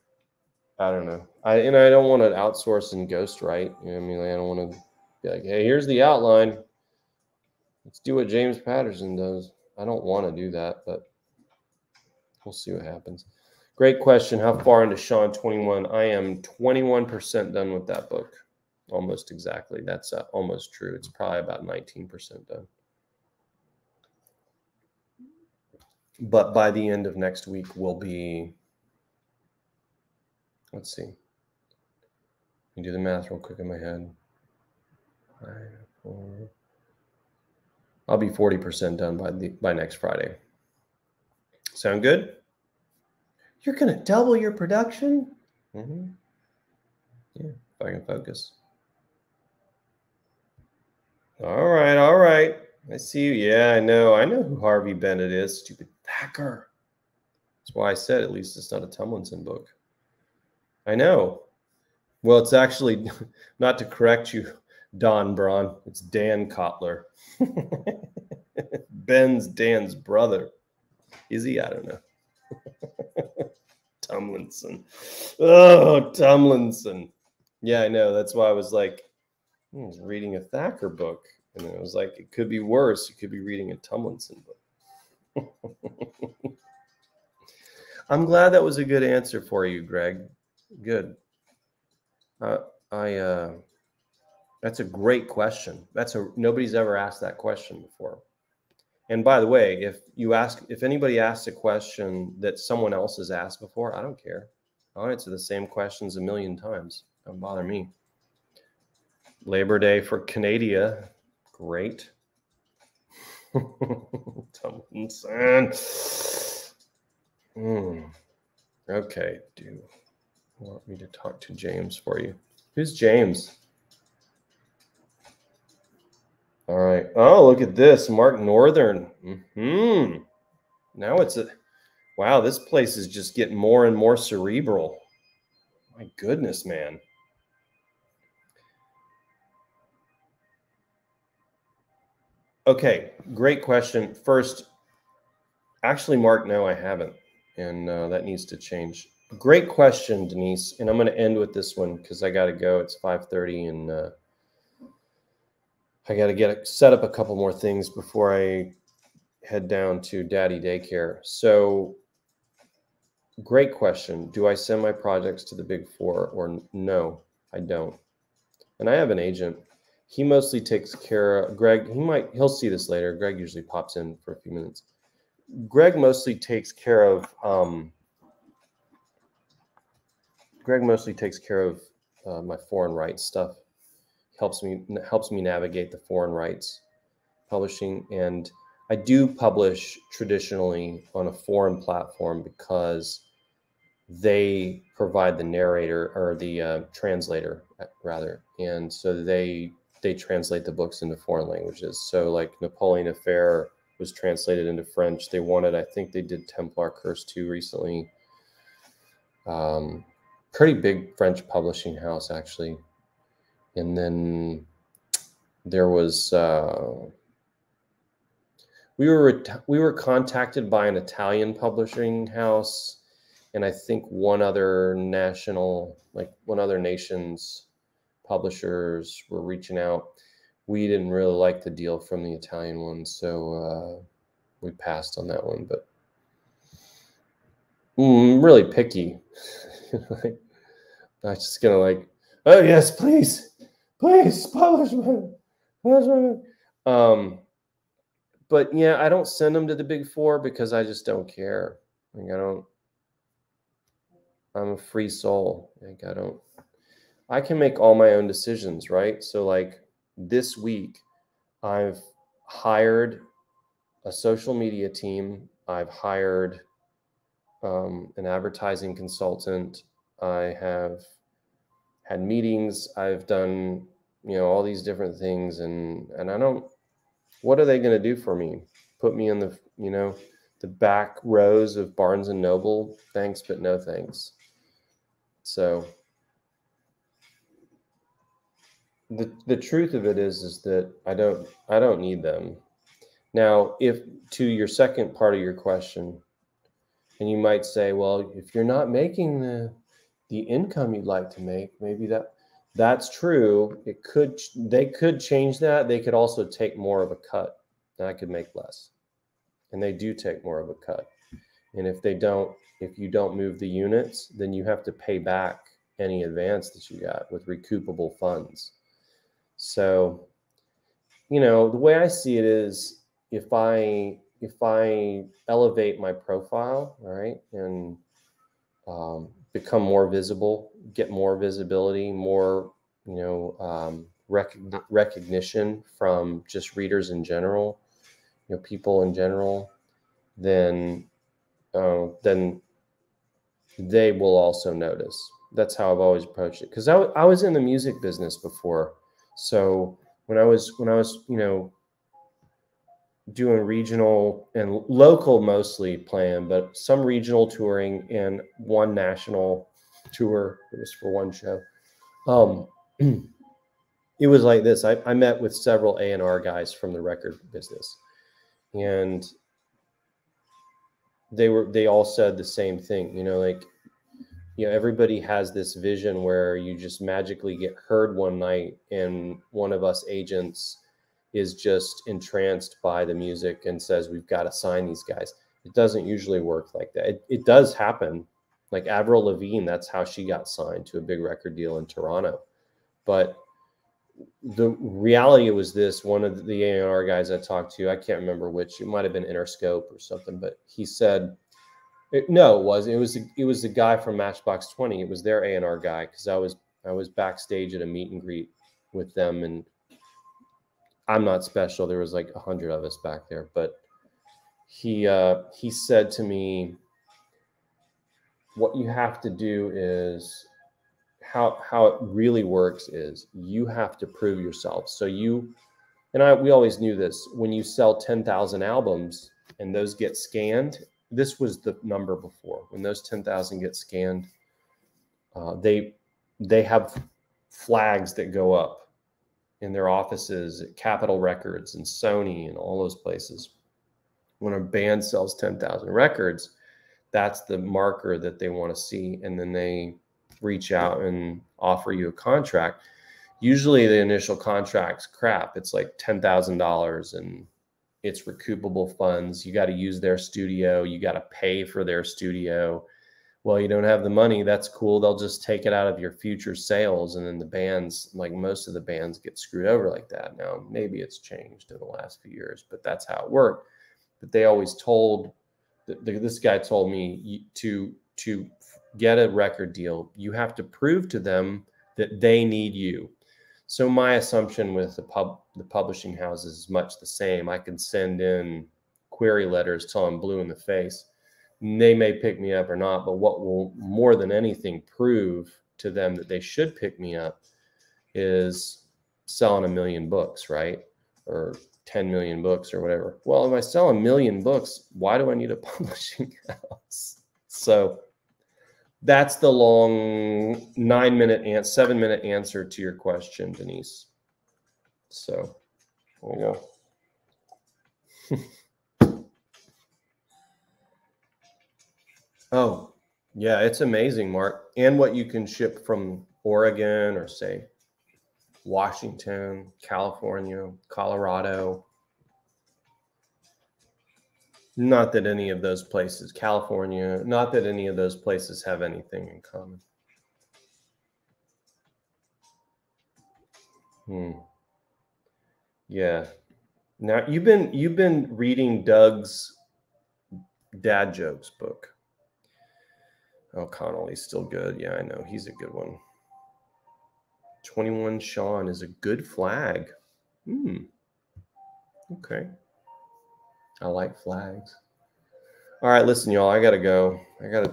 don't know. I don't want to outsource and ghostwrite. You know what I mean? Like, I don't want to be like, hey, here's the outline. Let's do what James Patterson does. I don't want to do that, but We'll see what happens. Great question. How far into Sean 21? I am 21% done with that book. Almost exactly. That's almost true. It's probably about 19% done. But by the end of next week, we'll be, let's see. Let me do the math real quick in my head. 5, 4. I'll be 40% done by next Friday. Sound good? You're going to double your production? Mm-hmm. Yeah, if I can focus. All right, all right. I see you. Yeah, I know who Harvey Bennett is. Stupid Thacker. That's why I said at least it's not a Tomlinson book. I know. Well, it's actually, not to correct you, Don Braun, it's Dan Kotler. Ben's Dan's brother. Is he? I don't know. Tomlinson. Oh, Tomlinson. Yeah, I know. That's why I was like, I was reading a Thacker book. And it was like, it could be worse. You could be reading a Tomlinson book. I'm glad that was a good answer for you, Greg. Good. That's a great question. Nobody's ever asked that question before. And by the way, if anybody asks a question that someone else has asked before, I don't care. I'll answer the same questions a million times. Don't bother me. Labor Day for Canada. Great. Tomlinson. Okay. Do you want me to talk to James for you? Who's James? All right. Oh, look at this. Mark Northern. Now wow, this place is just getting more and more cerebral. My goodness, man. Okay, great question. First, actually, Mark, no, I haven't. And that needs to change. Great question, Denise. And I'm going to end with this one because I got to go. It's 5:30 and I got to set up a couple more things before I head down to daddy daycare. So great question. Do I send my projects to the Big Four or no, I don't. And I have an agent. He mostly takes care of Greg. He'll see this later. Greg usually pops in for a few minutes. Greg mostly takes care of my foreign rights stuff. Helps me navigate the foreign rights publishing, and I do publish traditionally on a foreign platform because they provide the narrator or the translator rather, and so they translate the books into foreign languages. So like Napoleon Affair was translated into French. I think they did Templar Curse 2 recently. Pretty big French publishing house actually. And then there was we were contacted by an Italian publishing house, and I think one other nation's publishers were reaching out. We didn't really like the deal from the Italian one, so we passed on that one. But really picky. I was just gonna oh yes, please publish me. But yeah, I don't send them to the Big Four because I just don't care. I'm a free soul. I can make all my own decisions, right? So like this week, I've hired a social media team. I've hired an advertising consultant. I have had meetings. I've done, all these different things. And what are they going to do for me? Put me in the back rows of Barnes and Noble? Thanks, but no thanks. So the truth of it is that I don't need them. Now, if to your second part of your question, and you might say, well, if you're not making the income you'd like to make, maybe that's true. They could change that. They could also take more of a cut, and I could make less. And they do take more of a cut. And if you don't move the units, then you have to pay back any advance that you got with recoupable funds. So, you know, the way I see it is if I elevate my profile, all right, and become more visible, get more visibility, more, you know, recognition from just readers in general, you know, people in general, then they will also notice. That's how I've always approached it. Because I was in the music business before, so when I was you know, doing regional and local mostly playing, but some regional touring and one national tour. It was for one show. It was like this. I met with several A&R guys from the record business, and they all said the same thing. You know, like, you know, everybody has this vision where you just magically get heard one night and one of us agents is just entranced by the music and says, we've got to sign these guys. It doesn't usually work like that. It does happen. Like Avril Lavigne, that's how she got signed to a big record deal in Toronto. But the reality was this: one of the A&R guys I talked to, I can't remember which, it might have been Interscope or something, but he said, no, it was the guy from Matchbox 20. It was their A&R guy, because I was backstage at a meet and greet with them, and I'm not special. There was like 100 of us back there, but he said to me, what you have to do is how it really works is you have to prove yourself. So we always knew this: when you sell 10,000 albums and those get scanned, this was the number before, when those 10,000 get scanned, they have flags that go up in their offices at Capitol Records and Sony and all those places. When a band sells 10,000 records, that's the marker that they want to see. And then they reach out and offer you a contract. Usually the initial contract's crap. It's like $10,000 and it's recoupable funds. You got to use their studio. You got to pay for their studio. Well, you don't have the money. That's cool. They'll just take it out of your future sales. And then the bands, like most of the bands, get screwed over like that. Now, maybe it's changed in the last few years, but that's how it worked. But they always told, this guy told me, to get a record deal, you have to prove to them that they need you. So my assumption with the publishing houses is much the same. I can send in query letters till I'm blue in the face. They may pick me up or not, but what will more than anything prove to them that they should pick me up is selling 1 million books, right? Or 10 million books or whatever. Well, if I sell 1 million books, why do I need a publishing house? So that's the long 7-minute answer to your question, Denise. So there you go. Oh, yeah, it's amazing, Mark. And what you can ship from Oregon or, say, Washington, California, Colorado. Not that any of those places, California, not that any of those places have anything in common. Yeah. Now you've been reading Doug's dad jokes book. Oh, Connolly's still good. Yeah, I know. He's a good one. 21 Sean is a good flag. Okay. I like flags. All right, listen, y'all, I got to go. I got to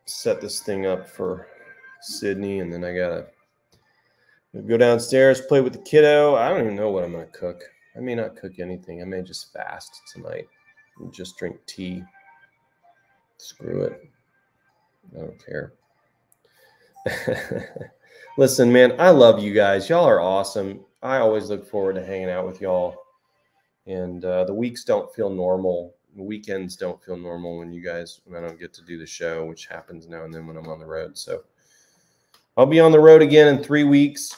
set this thing up for Sydney, and then I got to go downstairs, play with the kiddo. I don't even know what I'm going to cook. I may not cook anything. I may just fast tonight and just drink tea. Screw it. I don't care. Listen, man, I love you guys. Y'all are awesome. I always look forward to hanging out with y'all. And the weeks don't feel normal. The weekends don't feel normal when I don't get to do the show, which happens now and then when I'm on the road. So I'll be on the road again in 3 weeks.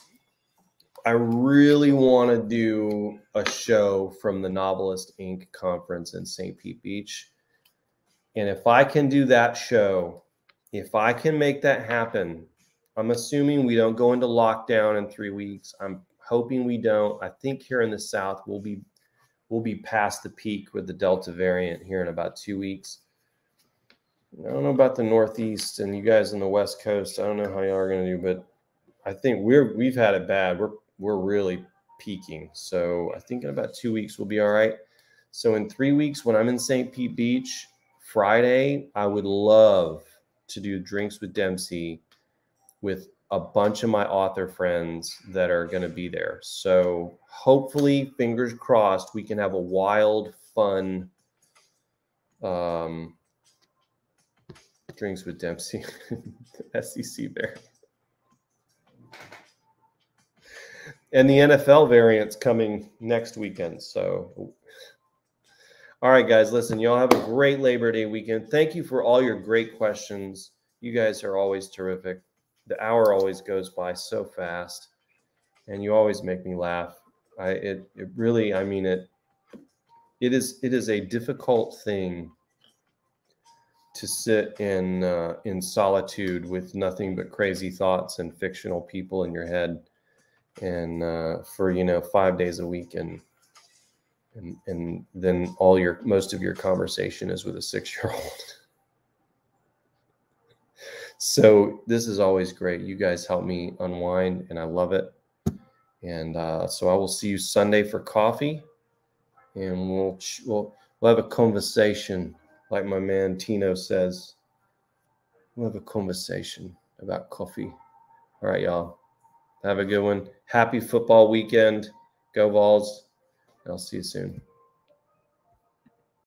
I really want to do a show from the Novelist Inc. conference in St. Pete Beach. And if I can do that show, if I can make that happen, I'm assuming we don't go into lockdown in 3 weeks. I'm hoping we don't. I think here in the South, we'll be past the peak with the Delta variant here in about 2 weeks. I don't know about the Northeast and you guys on the West Coast. I don't know how y'all are going to do, but I think we've had it bad. We're really peaking. So I think in about 2 weeks we'll be all right. So in 3 weeks, when I'm in St. Pete Beach, Friday, I would love to do drinks with Dempsey with a bunch of my author friends that are going to be there. So hopefully, fingers crossed, we can have a wild, fun drinks with Dempsey, SEC Bear. And the NFL variant's coming next weekend. So, all right, guys, listen, y'all have a great Labor Day weekend. Thank you for all your great questions. You guys are always terrific. The hour always goes by so fast, and you always make me laugh. It is a difficult thing to sit in solitude with nothing but crazy thoughts and fictional people in your head, and for 5 days a week, and then most of your conversation is with a 6-year-old. So this is always great. You guys help me unwind, and I love it. And so I will see you Sunday for coffee, and we'll have a conversation, like my man Tino says. We'll have a conversation about coffee. All right, y'all. Have a good one. Happy football weekend. Go Vols. I'll see you soon.